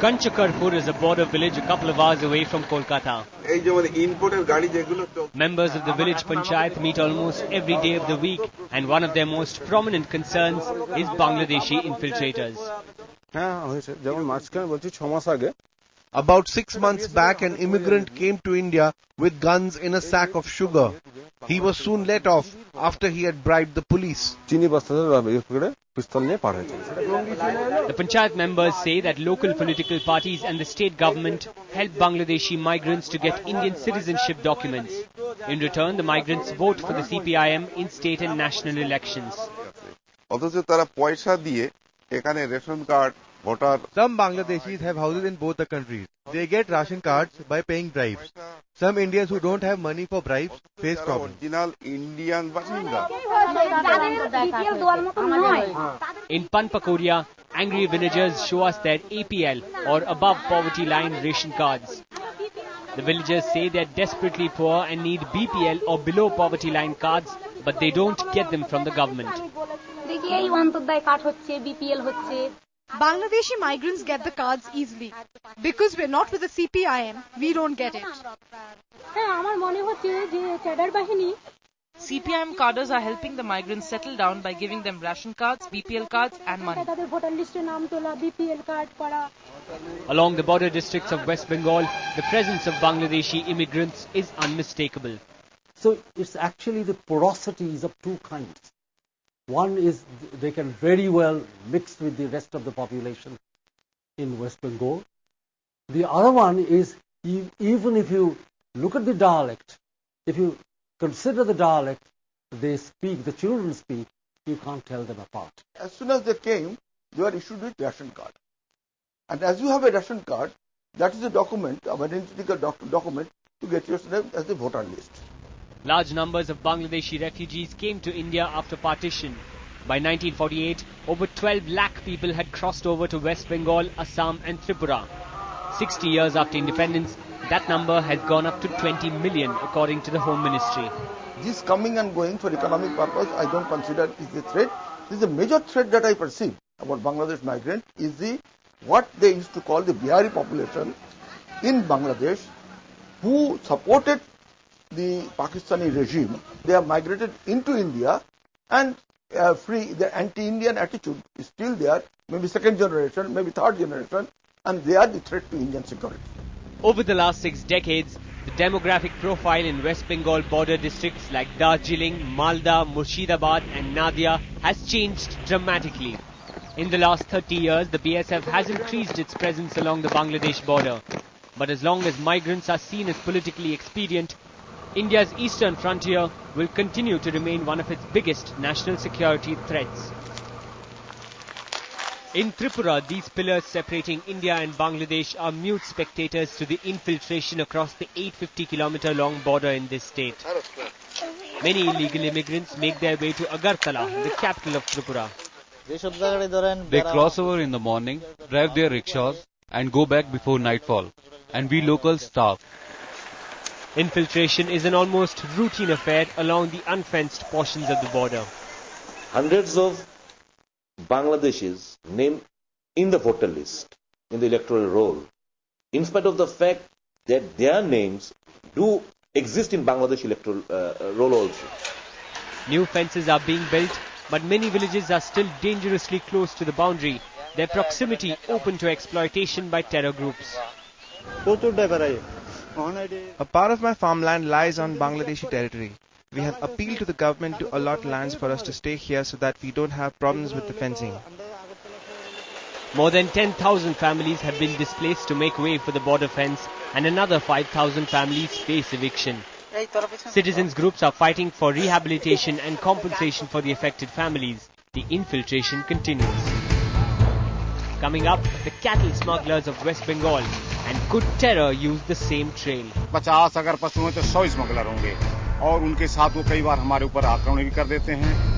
Kanchakarpur is a border village a couple of hours away from Kolkata. Members of the village panchayat meet almost every day of the week, and one of their most prominent concerns is Bangladeshi infiltrators. About 6 months back, an immigrant came to India with guns in a sack of sugar. He was soon let off after he had bribed the police. The panchayat members say that local political parties and the state government help Bangladeshi migrants to get Indian citizenship documents. In return, the migrants vote for the CPIM in state and national elections. Some Bangladeshis have houses in both the countries. They get ration cards by paying bribes. Some Indians who don't have money for bribes face problems. In Panpakoria, angry villagers show us their APL or above poverty line ration cards. The villagers say they are desperately poor and need BPL or below poverty line cards, but they don't get them from the government. Bangladeshi migrants get the cards easily. Because we're not with the CPIM, we don't get it. CPIM cadres are helping the migrants settle down by giving them ration cards, BPL cards and money. Along the border districts of West Bengal, the presence of Bangladeshi immigrants is unmistakable. So it's actually the porosity is of two kinds. One is they can very well mix with the rest of the population in West Bengal. The other one is even if you look at the dialect, if you consider the dialect they speak, the children speak, you can't tell them apart. As soon as they came, they were issued with ration card. And as you have a ration card, that is a document, an identity document to get yourself as the voter list. Large numbers of Bangladeshi refugees came to India after partition. By 1948, over 12 lakh people had crossed over to West Bengal, Assam and Tripura. 60 years after independence, that number has gone up to 20 million according to the Home Ministry. This coming and going for economic purpose, I don't consider is a threat. This is a major threat that I perceive about Bangladesh migrant is what they used to call the Bihari population in Bangladesh who supported the Pakistani regime. They have migrated into India and the anti-Indian attitude is still there, maybe second generation, maybe third generation, and they are the threat to Indian security. Over the last 6 decades, the demographic profile in West Bengal border districts like Darjeeling, Malda, Murshidabad and Nadia has changed dramatically. In the last 30 years, the BSF has increased its presence along the Bangladesh border. But as long as migrants are seen as politically expedient, India's eastern frontier will continue to remain one of its biggest national security threats. In Tripura, these pillars separating India and Bangladesh are mute spectators to the infiltration across the 850-kilometer-long border in this state. Many illegal immigrants make their way to Agartala, the capital of Tripura. They cross over in the morning, drive their rickshaws and go back before nightfall. And we locals starve. Infiltration is an almost routine affair along the unfenced portions of the border. Hundreds of Bangladeshis named in the voter list, in the electoral roll, in spite of the fact that their names do exist in Bangladesh electoral roll also. New fences are being built, but many villages are still dangerously close to the boundary, their proximity open to exploitation by terror groups. A part of my farmland lies on Bangladeshi territory. We have appealed to the government to allot lands for us to stay here so that we don't have problems with the fencing. More than 10,000 families have been displaced to make way for the border fence, and another 5,000 families face eviction. Citizens groups are fighting for rehabilitation and compensation for the affected families. The infiltration continues. Coming up, the cattle smugglers of West Bengal, and could terror use the same trail? 50 अगर पशु हैं तो 100 smuggler होंगे और उनके साथ वो कई बार हमारे ऊपर आक्रमण भी कर देते हैं.